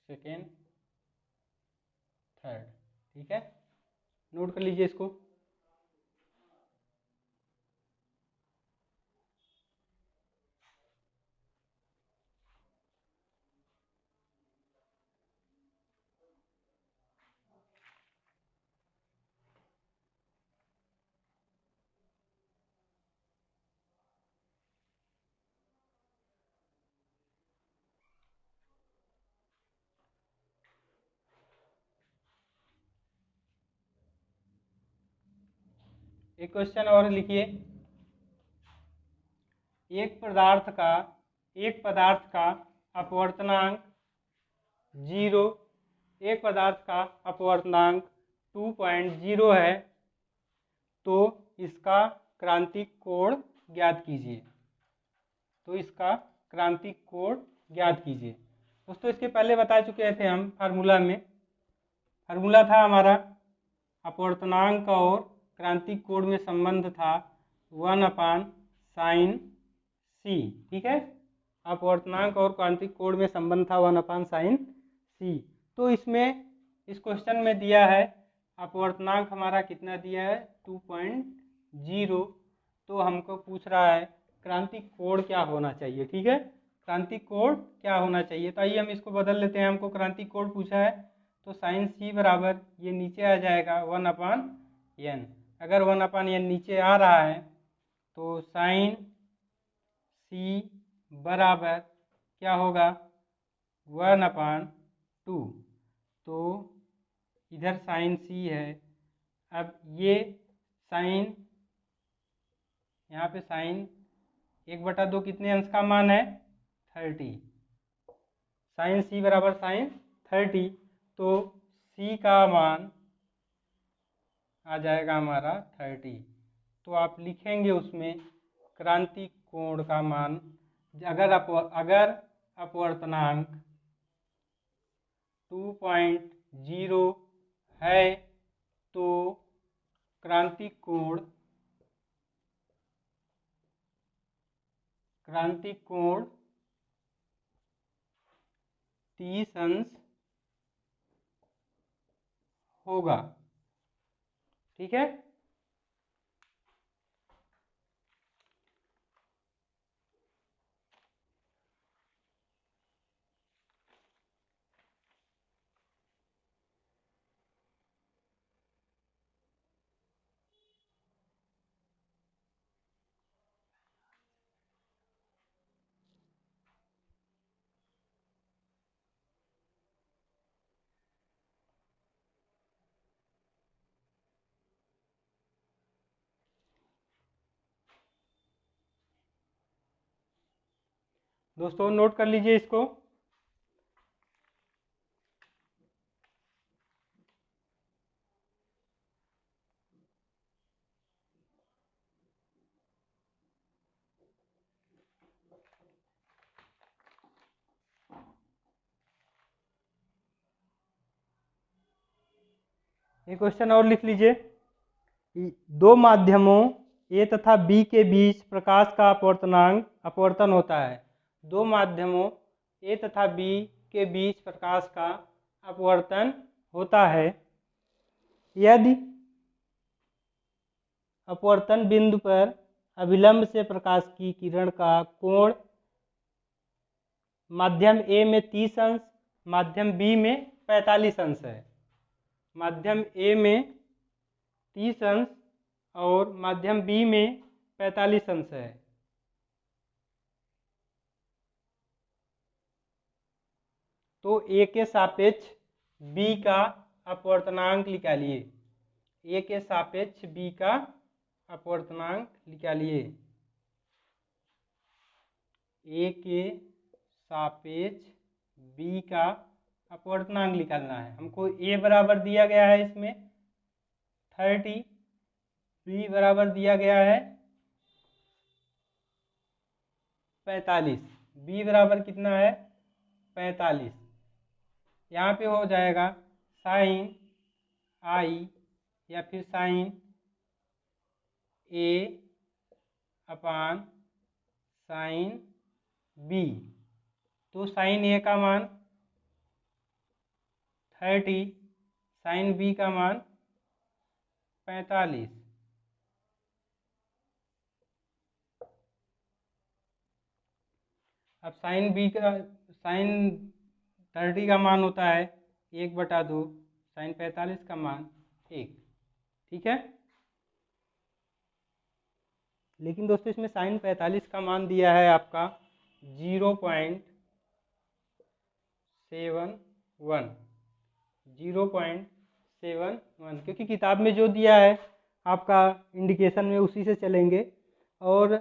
सेकेंड थर्ड, ठीक है। नोट कर लीजिए इसको। एक क्वेश्चन और लिखिए। एक पदार्थ का अपवर्तनांक 0, एक पदार्थ का अपवर्तनांक 2.0 है, तो इसका क्रांतिक कोण ज्ञात कीजिए। दोस्तों इसके पहले बता चुके थे हम फार्मूला में। फार्मूला था हमारा अपवर्तनांक और क्रांतिक कोण में संबंध था 1/sin c, ठीक है। अपवर्तनांक और क्रांतिक कोण में संबंध था 1/sin c। तो इसमें इस क्वेश्चन में दिया है अपवर्तनांक हमारा कितना दिया है 2.0, तो हमको पूछ रहा है क्रांतिक कोण क्या होना चाहिए, ठीक है। क्रांतिक कोण क्या होना चाहिए, तो आइए हम इसको बदल लेते हैं। हमको क्रांतिक कोण पूछा है तो साइन सी बराबर ये नीचे आ जाएगा 1/n। अगर 1/n नीचे आ रहा है तो साइन सी बराबर क्या होगा 1/2। तो इधर साइन सी है। अब ये साइन, यहाँ पे साइन 1/2 कितने अंश का मान है 30। साइन सी बराबर साइन 30, तो सी का मान आ जाएगा हमारा 30। तो आप लिखेंगे उसमें क्रांति कोण का मान, अगर अपवर्तनांक 2.0 है तो क्रांति कोण 30 अंश होगा। ठीक है, दोस्तों नोट कर लीजिए इसको। एक क्वेश्चन और लिख लीजिए। दो माध्यमों ए तथा बी के बीच प्रकाश का अपवर्तन होता है। दो माध्यमों ए तथा बी के बीच प्रकाश का अपवर्तन होता है यदि अपवर्तन बिंदु पर अभिलंब से प्रकाश की किरण का कोण माध्यम ए में 30 अंश, माध्यम बी में 45 अंश है। माध्यम ए में 30 अंश और माध्यम बी में 45 अंश है। तो ए के सापेक्ष बी का अपवर्तनांक निकालिए। ए के सापेक्ष बी का अपवर्तनांक निकालिए। ए के सापेक्ष बी का अपवर्तनांक निकालना है हमको। ए बराबर दिया गया है इसमें 30, बी बराबर दिया गया है 45। बी बराबर कितना है 45। यहाँ पे हो जाएगा साइन आई या फिर साइन ए अपान साइन बी। तो साइन ए का मान 30, साइन बी का मान 45। अब साइन 30 का मान होता है 1/2, साइन 45 का मान 1। ठीक है, लेकिन दोस्तों इसमें साइन 45 का मान दिया है आपका 0.71, क्योंकि किताब में जो दिया है आपका इंडिकेशन में उसी से चलेंगे। और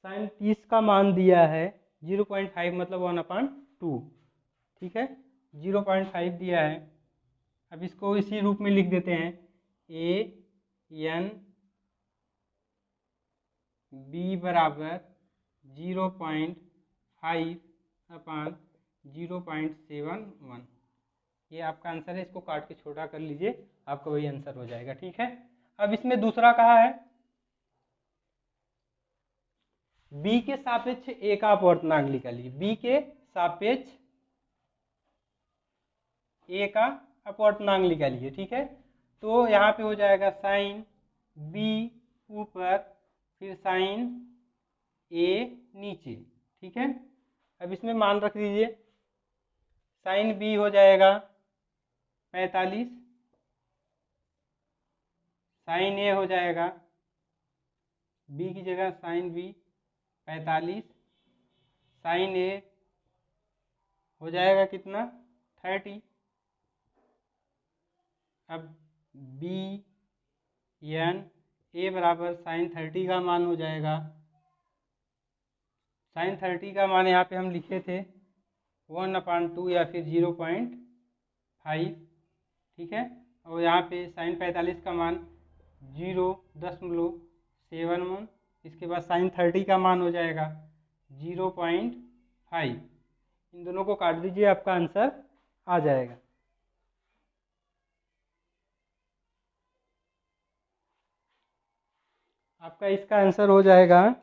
साइन 30 का मान दिया है 0.5 मतलब 1/2। ठीक है, 0.5 दिया है। अब इसको इसी रूप में लिख देते हैं AN B बराबर 0.5/0.71। ये आपका आंसर है। इसको काट के छोटा कर लीजिए, आपका वही आंसर हो जाएगा। ठीक है, अब इसमें दूसरा कहा है बी के सापेक्ष ए का अपवर्तनांक निकालिए। बी के सापेक्ष ए का अपवर्तनांक निकालिए। ठीक है, तो यहाँ पे हो जाएगा साइन बी ऊपर फिर साइन ए नीचे। ठीक है, अब इसमें मान रख दीजिए। साइन बी हो जाएगा 45, साइन ए हो जाएगा बी की जगह साइन बी 45, साइन ए हो जाएगा कितना 30। अब बी एन ए बराबर साइन 30 का मान हो जाएगा। साइन 30 का मान यहाँ पे हम लिखे थे 1/2 या फिर 0.5। ठीक है, और यहाँ पे साइन 45 का मान 0.7 7 1, इसके बाद साइन 30 का मान हो जाएगा 0.5। इन दोनों को काट दीजिए, आपका आंसर आ जाएगा। आपका इसका आंसर हो जाएगा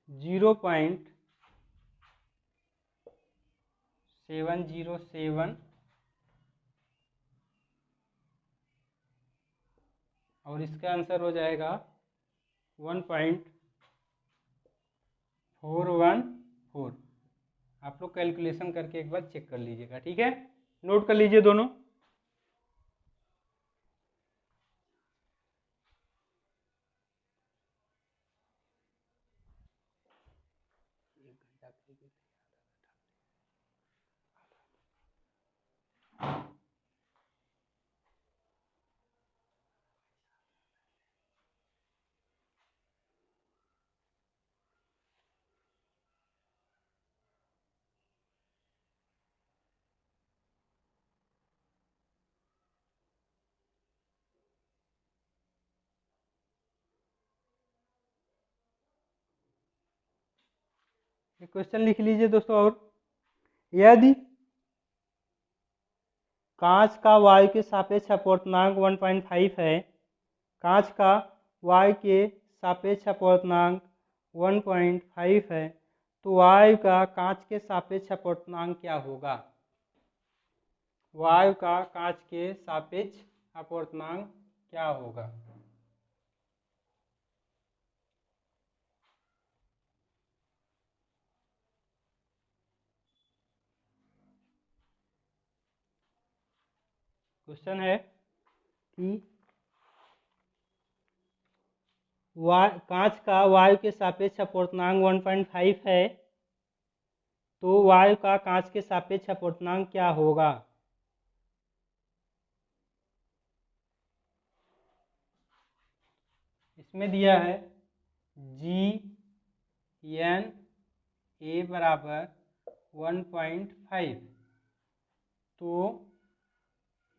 0.707 और इसका आंसर हो जाएगा 1.414। आप लोग कैलकुलेशन करके एक बार चेक कर लीजिएगा, ठीक है। नोट कर लीजिए दोनों। एक क्वेश्चन लिख लीजिए दोस्तों। और यदि कांच का वायु के सापेक्ष अपवर्तनांक 1.5 है, कांच का वायु के सापेक्ष अपवर्तनांक 1.5 है, तो वायु का कांच के सापेक्ष अपवर्तनांक क्या होगा? वायु का कांच के सापेक्ष अपवर्तनांक क्या होगा? क्वेश्चन है कि कांच का वायु के सापेक्ष अपवर्तनांक 1.5 है, तो वायु का कांच के सापेक्ष अपवर्तनांक क्या होगा? इसमें दिया है GNA बराबर 1.5, तो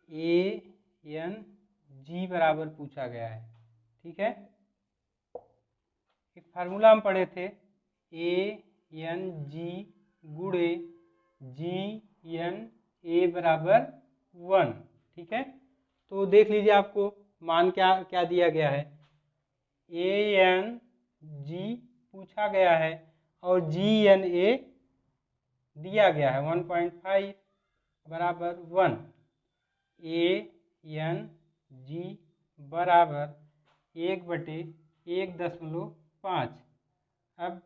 ANG बराबर पूछा गया है, ठीक है। एक फार्मूला हम पढ़े थे, ANG गुणे GNA बराबर 1, ठीक है। तो देख लीजिए, आपको मान क्या क्या दिया गया है। ANG पूछा गया है और GNA दिया गया है 1.5 बराबर 1। ANG बराबर 1/1.5। अब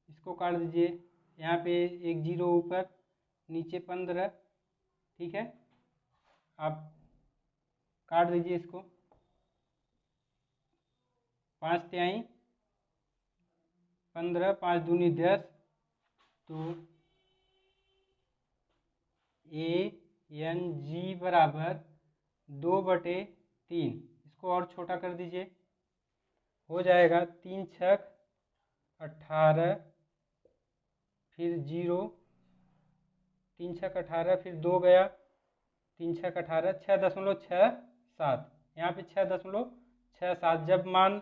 इसको काट दीजिए, यहाँ पे एक 0 ऊपर, नीचे 15, ठीक है। आप काट दीजिए इसको, 5 तिहाई 15, 5 दूनी 10, तो ANG बराबर 2/3। इसको और छोटा कर दीजिए, हो जाएगा 3 छक 18, फिर 0, 3 छक 18, फिर 2 गया, 3 छक 18, 6.67। यहाँ पे 6.67। जब मान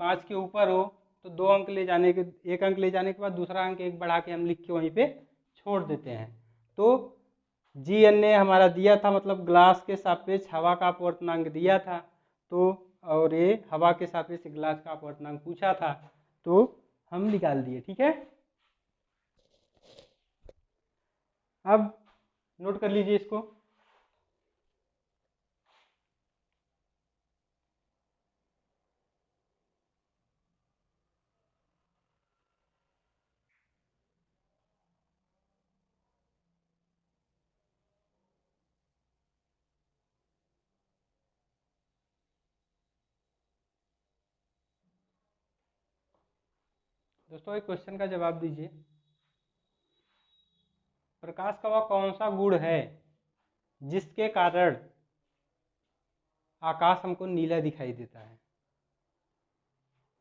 5 के ऊपर हो तो 2 अंक ले जाने के, 1 अंक ले जाने के बाद दूसरा अंक 1 बढ़ा के हम लिख के वहीं पे छोड़ देते हैं। तो GNA हमारा दिया था, मतलब ग्लास के सापेक्ष हवा का अपवर्तनांक दिया था, तो और ये हवा के सापेक्ष ग्लास का अपवर्तनांक पूछा था, तो हम निकाल दिए, ठीक है। अब नोट कर लीजिए इसको। दोस्तों, एक क्वेश्चन का जवाब दीजिए। प्रकाश का वह कौन सा गुण है जिसके कारण आकाश हमको नीला दिखाई देता है?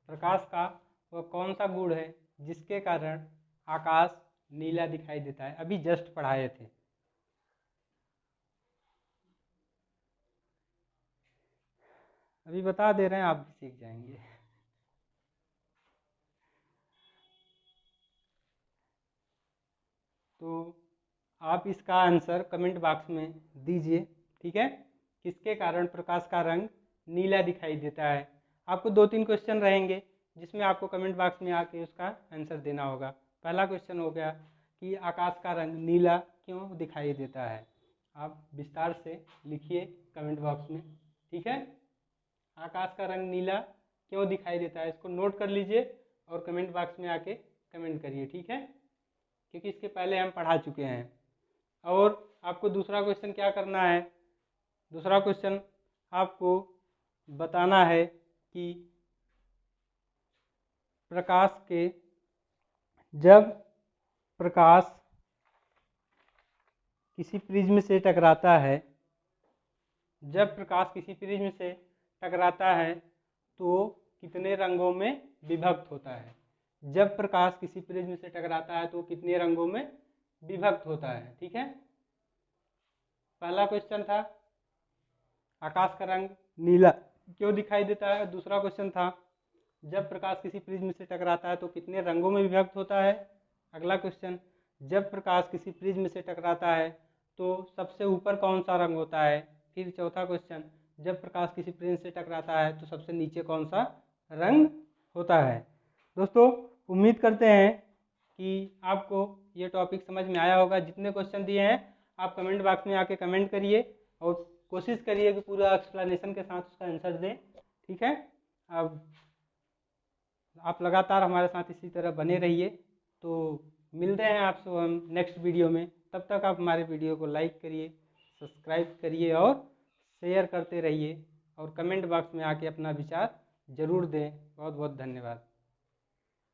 प्रकाश का वह कौन सा गुण है जिसके कारण आकाश नीला दिखाई देता है? अभी जस्ट पढ़ाए थे। अभी बता दे रहे हैं, आप भी सीख जाएंगे। तो आप इसका आंसर कमेंट बॉक्स में दीजिए, ठीक है। किसके कारण प्रकाश का रंग नीला दिखाई देता है। आपको 2-3 क्वेश्चन रहेंगे जिसमें आपको कमेंट बॉक्स में आके उसका आंसर देना होगा। पहला क्वेश्चन हो गया कि आकाश का रंग नीला क्यों दिखाई देता है। आप विस्तार से लिखिए कमेंट बॉक्स में, ठीक है। आकाश का रंग नीला क्यों दिखाई देता है, इसको नोट कर लीजिए और कमेंट बॉक्स में आके कमेंट करिए, ठीक है, क्योंकि इसके पहले हम पढ़ा चुके हैं। और आपको दूसरा क्वेश्चन क्या करना है, दूसरा क्वेश्चन आपको बताना है कि प्रकाश के जब प्रकाश किसी प्रिज्म से टकराता है, जब प्रकाश किसी प्रिज्म से टकराता है तो कितने रंगों में विभक्त होता है। जब प्रकाश किसी प्रिज्म से टकराता है तो कितने रंगों में विभक्त होता है, ठीक है। पहला क्वेश्चन था आकाश का रंग नीला क्यों दिखाई देता है। दूसरा क्वेश्चन था जब प्रकाश किसी प्रिज्म से टकराता है तो कितने रंगों में विभक्त होता है। अगला क्वेश्चन जब प्रकाश किसी प्रिज्म से टकराता है तो सबसे ऊपर कौन सा रंग होता है। फिर चौथा क्वेश्चन जब प्रकाश किसी प्रिज्म से टकराता है तो सबसे नीचे कौन सा रंग होता है। दोस्तों उम्मीद करते हैं कि आपको ये टॉपिक समझ में आया होगा। जितने क्वेश्चन दिए हैं आप कमेंट बॉक्स में आके कमेंट करिए और कोशिश करिए कि पूरा एक्सप्लेनेशन के साथ उसका आंसर दें, ठीक है। अब आप लगातार हमारे साथ इसी तरह बने रहिए। तो मिलते हैं आपसे हम नेक्स्ट वीडियो में। तब तक आप हमारे वीडियो को लाइक करिए, सब्सक्राइब करिए और शेयर करते रहिए और कमेंट बॉक्स में आके अपना विचार ज़रूर दें। बहुत बहुत धन्यवाद।